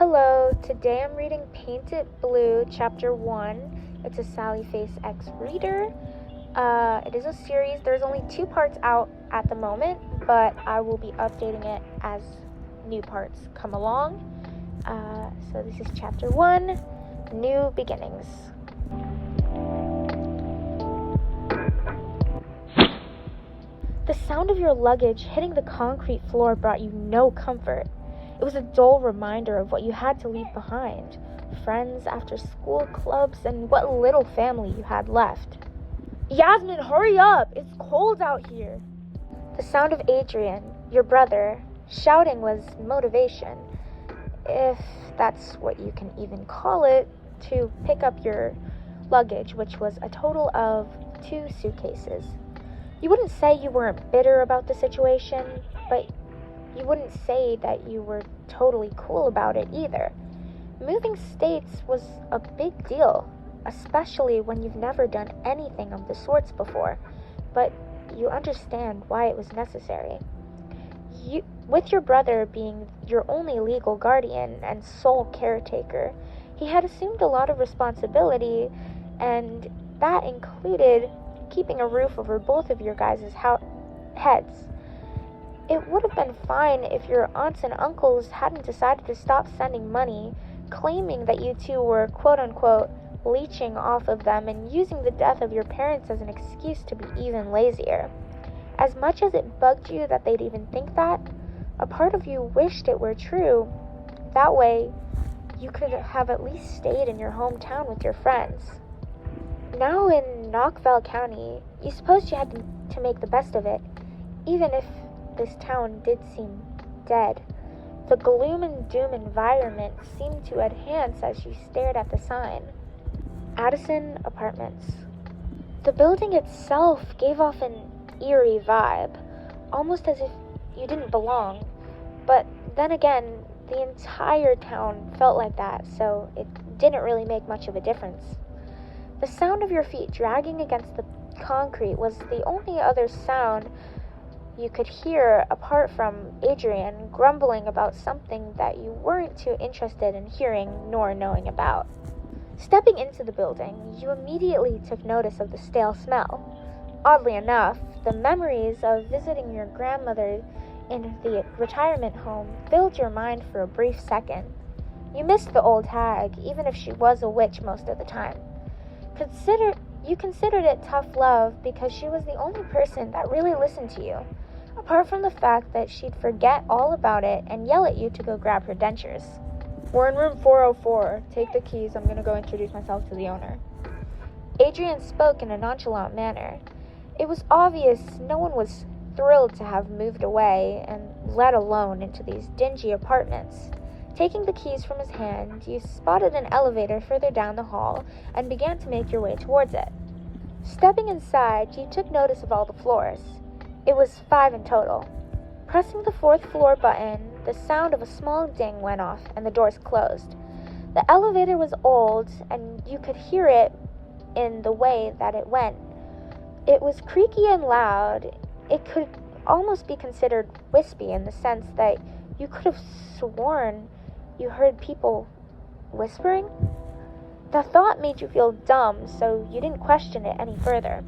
Hello, today I'm reading Paint It Blue, Chapter 1. It's a Sallyface X reader. It is a series. There's only 2 parts out at the moment, but I will be updating it as new parts come along. So this is Chapter 1, New Beginnings. The sound of your luggage hitting the concrete floor brought you no comfort. It was a dull reminder of what you had to leave behind, friends, after-school clubs, and what little family you had left. Yasmin, hurry up! It's cold out here! The sound of Adrian, your brother, shouting was motivation, if that's what you can even call it, to pick up your luggage, which was a total of 2 suitcases. You wouldn't say you weren't bitter about the situation, but you wouldn't say that you were totally cool about it either. Moving states was a big deal, especially when you've never done anything of the sorts before, but you understand why it was necessary. With your brother being your only legal guardian and sole caretaker, he had assumed a lot of responsibility, and that included keeping a roof over both of your guys' heads. It would have been fine if your aunts and uncles hadn't decided to stop sending money, claiming that you two were quote-unquote leeching off of them and using the death of your parents as an excuse to be even lazier. As much as it bugged you that they'd even think that, a part of you wished it were true. That way, you could have at least stayed in your hometown with your friends. Now in Knoxville County, you supposed you had to make the best of it, even if this town did seem dead. The gloom and doom environment seemed to enhance as you stared at the sign. Addison Apartments. The building itself gave off an eerie vibe, almost as if you didn't belong. But then again, the entire town felt like that, so it didn't really make much of a difference. The sound of your feet dragging against the concrete was the only other sound you could hear apart from Adrian grumbling about something that you weren't too interested in hearing nor knowing about. Stepping into the building, you immediately took notice of the stale smell. Oddly enough, the memories of visiting your grandmother in the retirement home filled your mind for a brief second. You missed the old hag, even if she was a witch most of the time. You considered it tough love because she was the only person that really listened to you, apart from the fact that she'd forget all about it and yell at you to go grab her dentures. We're in room 404. Take the keys. I'm going to go introduce myself to the owner. Adrian spoke in a nonchalant manner. It was obvious no one was thrilled to have moved away, and let alone into these dingy apartments. Taking the keys from his hand, you spotted an elevator further down the hall and began to make your way towards it. Stepping inside, you took notice of all the floors. It was 5 in total. Pressing the 4th floor button, the sound of a small ding went off and the doors closed. The elevator was old, and you could hear it in the way that it went. It was creaky and loud. It could almost be considered wispy in the sense that you could have sworn you heard people whispering. The thought made you feel dumb, so you didn't question it any further,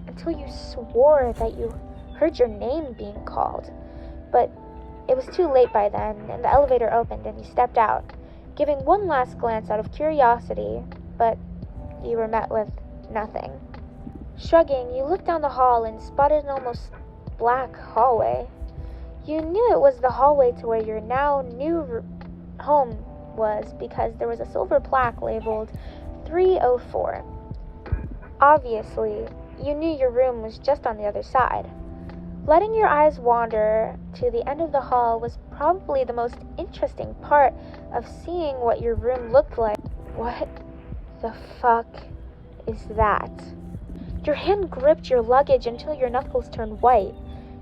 until you swore that you heard your name being called. But it was too late by then, and the elevator opened and you stepped out, giving one last glance out of curiosity, but you were met with nothing. Shrugging, you looked down the hall and spotted an almost black hallway. You knew it was the hallway to where your now new home was because there was a silver plaque labeled 304. Obviously, you knew your room was just on the other side. Letting your eyes wander to the end of the hall was probably the most interesting part of seeing what your room looked like. What the fuck is that? Your hand gripped your luggage until your knuckles turned white.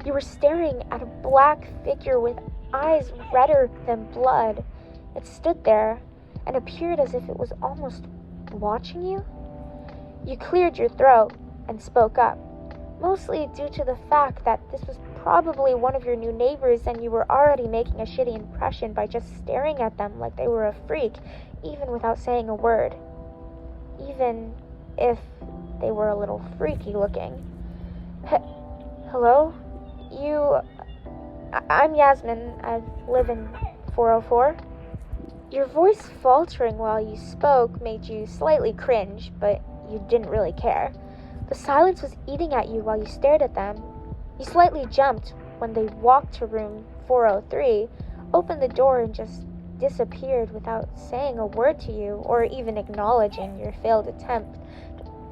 You were staring at a black figure with eyes redder than blood. It stood there and appeared as if it was almost watching you. You cleared your throat and spoke up, mostly due to the fact that this was probably one of your new neighbors and you were already making a shitty impression by just staring at them like they were a freak, even without saying a word. Even if they were a little freaky looking. Hello? I'm Yasmin. I live in 404. Your voice faltering while you spoke made you slightly cringe, but you didn't really care. The silence was eating at you while you stared at them. You slightly jumped when they walked to room 403, opened the door, and just disappeared without saying a word to you or even acknowledging your failed attempt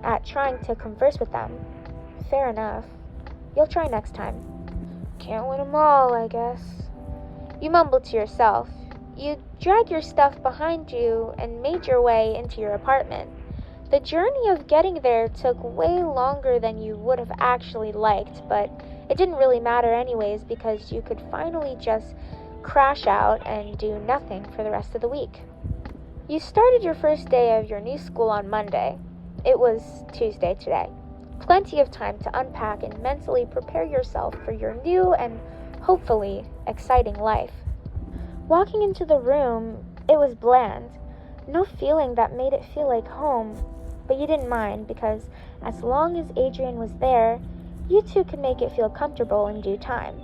at trying to converse with them. Fair enough. You'll try next time. Can't win 'em all, I guess. You mumbled to yourself. You dragged your stuff behind you and made your way into your apartment. The journey of getting there took way longer than you would have actually liked, but it didn't really matter anyways because you could finally just crash out and do nothing for the rest of the week. You started your first day of your new school on Monday. It was Tuesday today. Plenty of time to unpack and mentally prepare yourself for your new and hopefully exciting life. Walking into the room, it was bland. No feeling that made it feel like home, but you didn't mind because as long as Adrian was there, you two could make it feel comfortable in due time.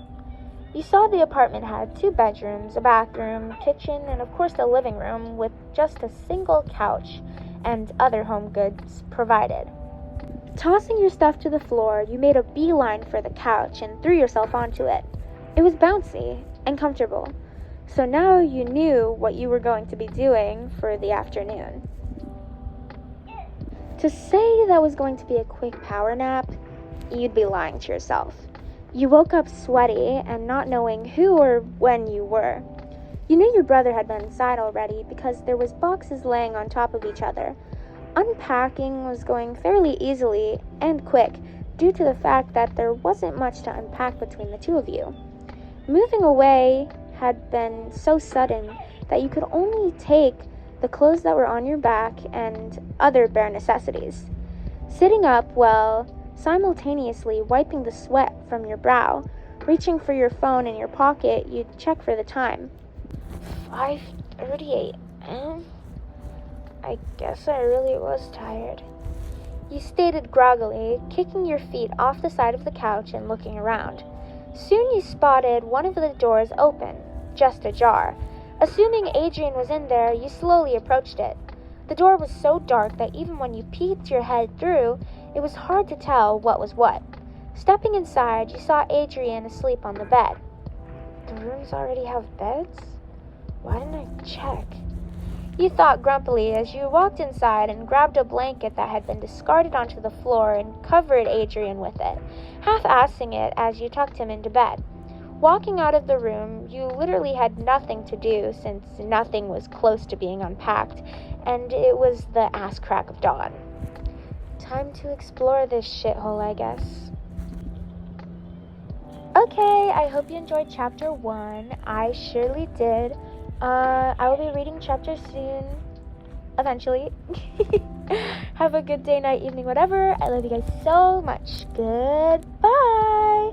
You saw the apartment had 2 bedrooms, a bathroom, kitchen, and of course a living room with just a single couch and other home goods provided. Tossing your stuff to the floor, you made a beeline for the couch and threw yourself onto it. It was bouncy and comfortable, so now you knew what you were going to be doing for the afternoon. To say that was going to be a quick power nap, you'd be lying to yourself. You woke up sweaty and not knowing who or when you were. You knew your brother had been inside already because there was boxes laying on top of each other. Unpacking was going fairly easily and quick due to the fact that there wasn't much to unpack between the two of you. Moving away had been so sudden that you could only take the clothes that were on your back and other bare necessities. Sitting up while simultaneously wiping the sweat from your brow, reaching for your phone in your pocket, you'd check for the time. 5:38. I guess I really was tired. You stated groggily, kicking your feet off the side of the couch and looking around. Soon you spotted one of the doors open, just ajar. Assuming Adrian was in there, you slowly approached it. The door was so dark that even when you peeked your head through, it was hard to tell what was what. Stepping inside, you saw Adrian asleep on the bed. The rooms already have beds? Why didn't I check? You thought grumpily as you walked inside and grabbed a blanket that had been discarded onto the floor and covered Adrian with it, half-assing it as you tucked him into bed. Walking out of the room, you literally had nothing to do since nothing was close to being unpacked, and it was the ass crack of dawn. Time to explore this shithole, I guess. Okay, I hope you enjoyed chapter 1. I surely did. I will be reading chapter soon. Eventually. Have a good day, night, evening, whatever. I love you guys so much. Goodbye.